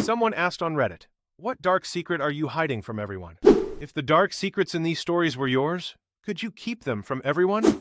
Someone asked on Reddit, what dark secret are you hiding from everyone? If the dark secrets in these stories were yours, could you keep them from everyone?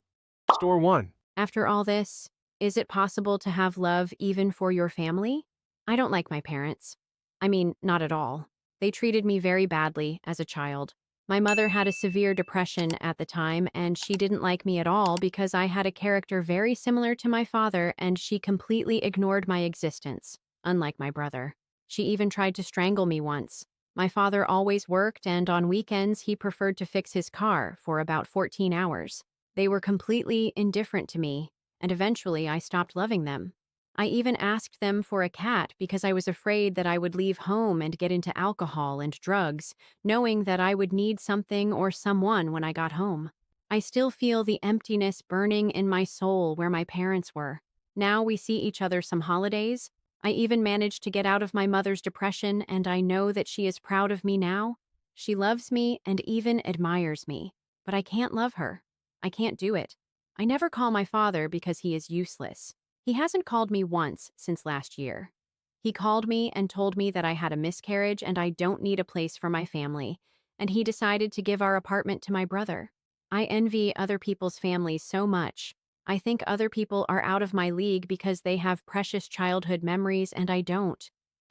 Store 1. After all this, is it possible to have love even for your family? I don't like my parents. I mean, not at all. They treated me very badly as a child. My mother had a severe depression at the time, and she didn't like me at all because I had a character very similar to my father, and she completely ignored my existence, unlike my brother. She even tried to strangle me once. My father always worked, and on weekends he preferred to fix his car for about 14 hours. They were completely indifferent to me, and eventually I stopped loving them. I even asked them for a cat because I was afraid that I would leave home and get into alcohol and drugs, knowing that I would need something or someone when I got home. I still feel the emptiness burning in my soul where my parents were. Now we see each other some holidays. I even managed to get out of my mother's depression, and I know that she is proud of me now. She loves me and even admires me, but I can't love her. I can't do it. I never call my father because he is useless. He hasn't called me once since last year. He called me and told me that I had a miscarriage and I don't need a place for my family, and he decided to give our apartment to my brother. I envy other people's families so much. I think other people are out of my league because they have precious childhood memories and I don't.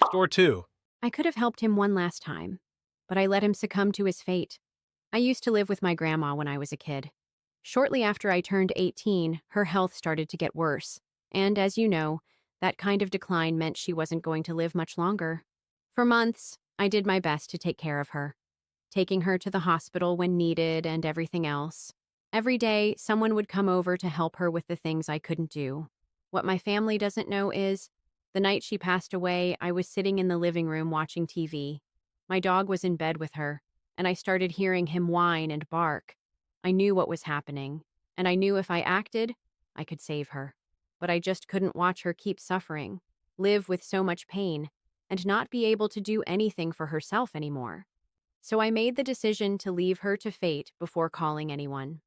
Store 2. I could have helped him one last time, but I let him succumb to his fate. I used to live with my grandma when I was a kid. Shortly after I turned 18, her health started to get worse. And as you know, that kind of decline meant she wasn't going to live much longer. For months, I did my best to take care of her, taking her to the hospital when needed and everything else. Every day, someone would come over to help her with the things I couldn't do. What my family doesn't know is, the night she passed away, I was sitting in the living room watching TV. My dog was in bed with her, and I started hearing him whine and bark. I knew what was happening, and I knew if I acted, I could save her. But I just couldn't watch her keep suffering, live with so much pain, and not be able to do anything for herself anymore. So I made the decision to leave her to fate before calling anyone.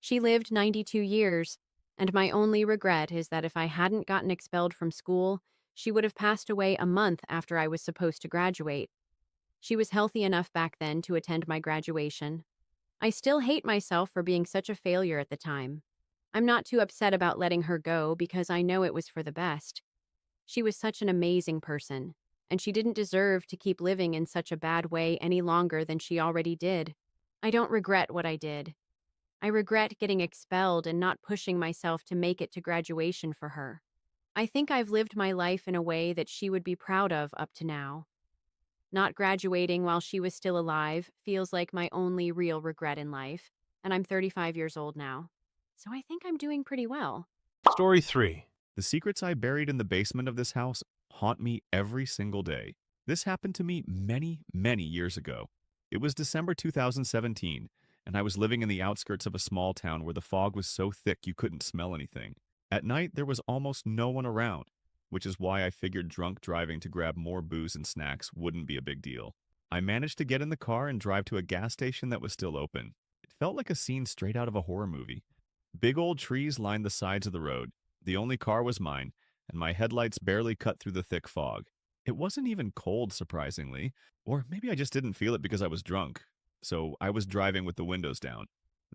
She lived 92 years, and my only regret is that if I hadn't gotten expelled from school, she would have passed away a month after I was supposed to graduate. She was healthy enough back then to attend my graduation. I still hate myself for being such a failure at the time. I'm not too upset about letting her go because I know it was for the best. She was such an amazing person, and she didn't deserve to keep living in such a bad way any longer than she already did. I don't regret what I did. I regret getting expelled and not pushing myself to make it to graduation for her. I think I've lived my life in a way that she would be proud of up to now. Not graduating while she was still alive feels like my only real regret in life, and I'm 35 years old now. So I think I'm doing pretty well. Story 3. The secrets I buried in the basement of this house haunt me every single day. This happened to me many, many years ago. It was December 2017, and I was living in the outskirts of a small town where the fog was so thick you couldn't smell anything. At night, there was almost no one around, which is why I figured drunk driving to grab more booze and snacks wouldn't be a big deal. I managed to get in the car and drive to a gas station that was still open. It felt like a scene straight out of a horror movie. Big old trees lined the sides of the road. The only car was mine, and my headlights barely cut through the thick fog. It wasn't even cold, surprisingly, or maybe I just didn't feel it because I was drunk. So I was driving with the windows down.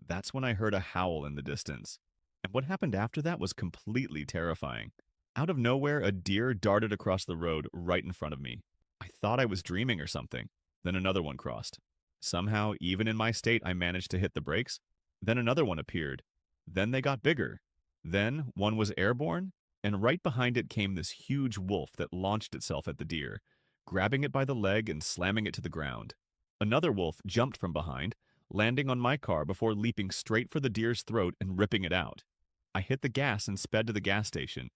That's when I heard a howl in the distance. And what happened after that was completely terrifying. Out of nowhere, a deer darted across the road right in front of me. I thought I was dreaming or something. Then another one crossed. Somehow, even in my state, I managed to hit the brakes. Then another one appeared. Then they got bigger. Then one was airborne, and right behind it came this huge wolf that launched itself at the deer, grabbing it by the leg and slamming it to the ground. Another wolf jumped from behind, landing on my car before leaping straight for the deer's throat and ripping it out. I hit the gas and sped to the gas station.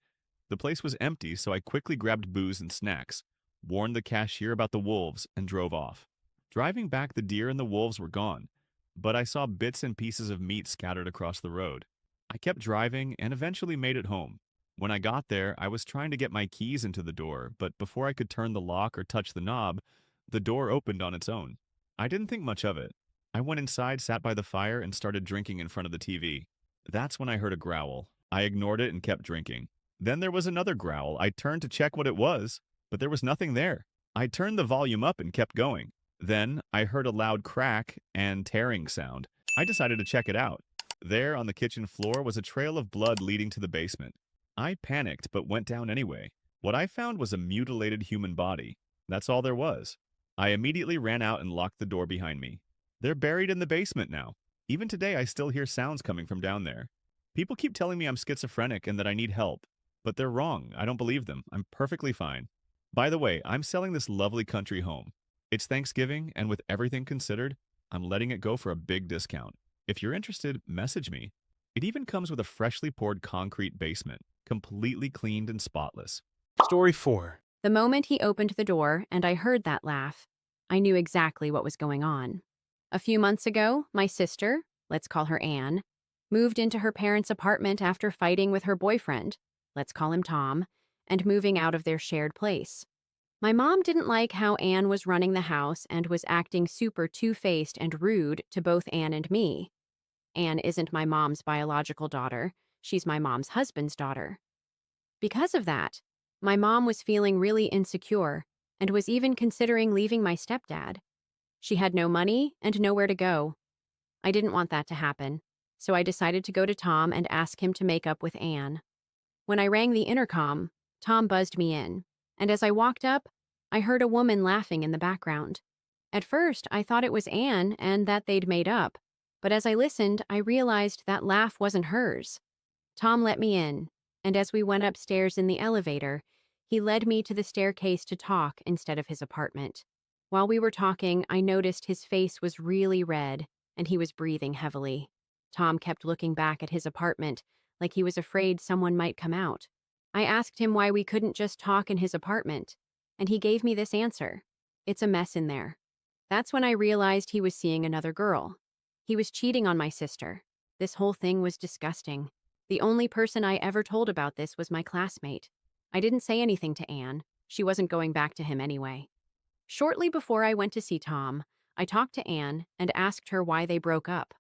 The place was empty, so I quickly grabbed booze and snacks, warned the cashier about the wolves, and drove off. Driving back, the deer and the wolves were gone, but I saw bits and pieces of meat scattered across the road. I kept driving and eventually made it home. When I got there, I was trying to get my keys into the door, but before I could turn the lock or touch the knob, the door opened on its own. I didn't think much of it. I went inside, sat by the fire, and started drinking in front of the TV. That's when I heard a growl. I ignored it and kept drinking. Then there was another growl. I turned to check what it was, but there was nothing there. I turned the volume up and kept going. Then I heard a loud crack and tearing sound. I decided to check it out. There on the kitchen floor was a trail of blood leading to the basement. I panicked but went down anyway. What I found was a mutilated human body. That's all there was. I immediately ran out and locked the door behind me. They're buried in the basement now. Even today, I still hear sounds coming from down there. People keep telling me I'm schizophrenic and that I need help, but they're wrong. I don't believe them. I'm perfectly fine. By the way, I'm selling this lovely country home. It's Thanksgiving, and with everything considered, I'm letting it go for a big discount. If you're interested, message me. It even comes with a freshly poured concrete basement, completely cleaned and spotless. Story 4. The moment he opened the door and I heard that laugh, I knew exactly what was going on. A few months ago, my sister, let's call her Anne, moved into her parents' apartment after fighting with her boyfriend, let's call him Tom, and moving out of their shared place. My mom didn't like how Anne was running the house and was acting super two-faced and rude to both Anne and me. Anne isn't my mom's biological daughter. She's my mom's husband's daughter. Because of that, my mom was feeling really insecure and was even considering leaving my stepdad. She had no money and nowhere to go. I didn't want that to happen, so I decided to go to Tom and ask him to make up with Anne. When I rang the intercom, Tom buzzed me in, and as I walked up, I heard a woman laughing in the background. At first, I thought it was Anne and that they'd made up, but as I listened, I realized that laugh wasn't hers. Tom let me in, and as we went upstairs in the elevator, he led me to the staircase to talk instead of his apartment. While we were talking, I noticed his face was really red, and he was breathing heavily. Tom kept looking back at his apartment, like he was afraid someone might come out. I asked him why we couldn't just talk in his apartment, and he gave me this answer. It's a mess in there. That's when I realized he was seeing another girl. He was cheating on my sister. This whole thing was disgusting. The only person I ever told about this was my classmate. I didn't say anything to Anne. She wasn't going back to him anyway. Shortly before I went to see Tom, I talked to Anne and asked her why they broke up.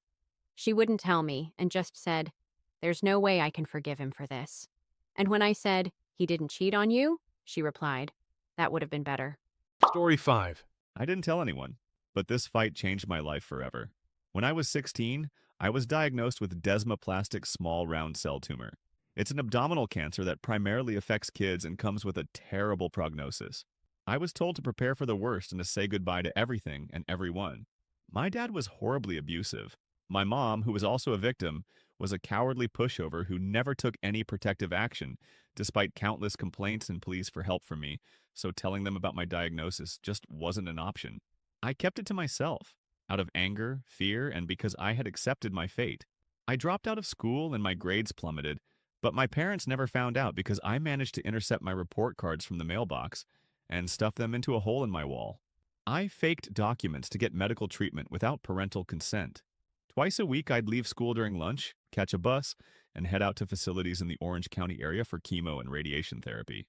She wouldn't tell me and just said, "There's no way I can forgive him for this." And when I said, "He didn't cheat on you?" she replied, "That would have been better." Story 5. I didn't tell anyone, but this fight changed my life forever. When I was 16, I was diagnosed with desmoplastic small round cell tumor. It's an abdominal cancer that primarily affects kids and comes with a terrible prognosis. I was told to prepare for the worst and to say goodbye to everything and everyone. My dad was horribly abusive. My mom, who was also a victim, was a cowardly pushover who never took any protective action, despite countless complaints and pleas for help from me, so telling them about my diagnosis just wasn't an option. I kept it to myself, out of anger, fear, and because I had accepted my fate. I dropped out of school and my grades plummeted, but my parents never found out because I managed to intercept my report cards from the mailbox and stuff them into a hole in my wall. I faked documents to get medical treatment without parental consent. Twice a week, I'd leave school during lunch, catch a bus, and head out to facilities in the Orange County area for chemo and radiation therapy.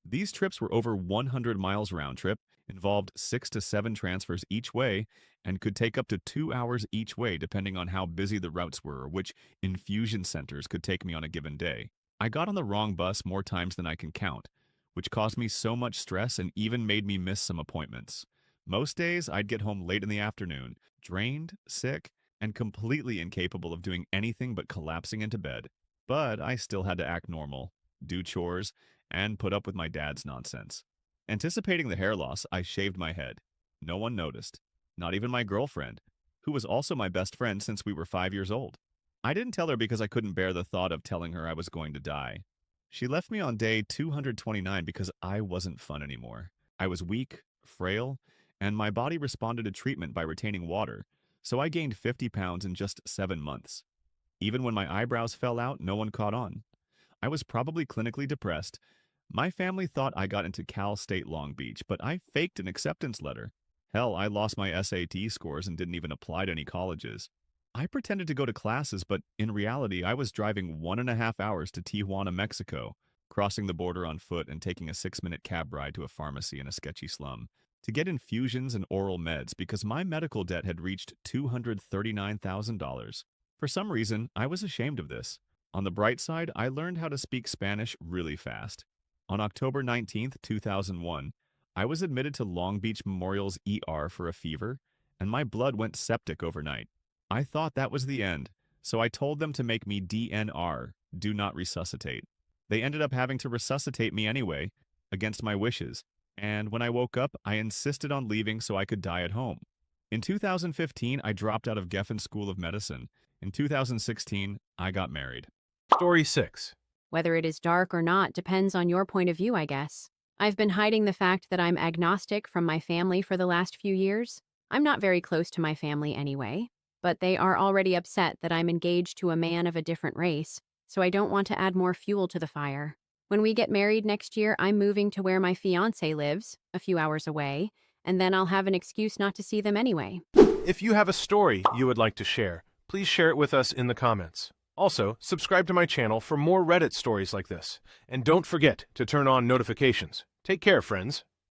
These trips were over 100 miles round trip, involved 6 to 7 transfers each way, and could take up to 2 hours each way depending on how busy the routes were or which infusion centers could take me on a given day. I got on the wrong bus more times than I can count, which caused me so much stress and even made me miss some appointments. Most days, I'd get home late in the afternoon, drained, sick, and completely incapable of doing anything but collapsing into bed. But I still had to act normal, do chores, and put up with my dad's nonsense. Anticipating the hair loss, I shaved my head. No one noticed, not even my girlfriend, who was also my best friend since we were 5 years old. I didn't tell her because I couldn't bear the thought of telling her I was going to die. She left me on day 229 because I wasn't fun anymore. I was weak, frail, and my body responded to treatment by retaining water, so I gained 50 pounds in just 7 months. Even when my eyebrows fell out, no one caught on. I was probably clinically depressed. My family thought I got into Cal State Long Beach, but I faked an acceptance letter. Hell, I lost my SAT scores and didn't even apply to any colleges. I pretended to go to classes, but in reality, I was driving 1.5 hours to Tijuana, Mexico, crossing the border on foot and taking a 6-minute cab ride to a pharmacy in a sketchy slum to get infusions and oral meds because my medical debt had reached $239,000. For some reason, I was ashamed of this. On the bright side, I learned how to speak Spanish really fast. On October 19, 2001, I was admitted to Long Beach Memorial's ER for a fever, and my blood went septic overnight. I thought that was the end, so I told them to make me DNR, do not resuscitate. They ended up having to resuscitate me anyway, against my wishes, and when I woke up, I insisted on leaving so I could die at home. In 2015, I dropped out of Geffen School of Medicine. In 2016, I got married. Story 6. Whether it is dark or not depends on your point of view, I guess. I've been hiding the fact that I'm agnostic from my family for the last few years. I'm not very close to my family anyway, but they are already upset that I'm engaged to a man of a different race, so I don't want to add more fuel to the fire. When we get married next year, I'm moving to where my fiancé lives, a few hours away, and then I'll have an excuse not to see them anyway. If you have a story you would like to share, please share it with us in the comments. Also, subscribe to my channel for more Reddit stories like this, and don't forget to turn on notifications. Take care, friends.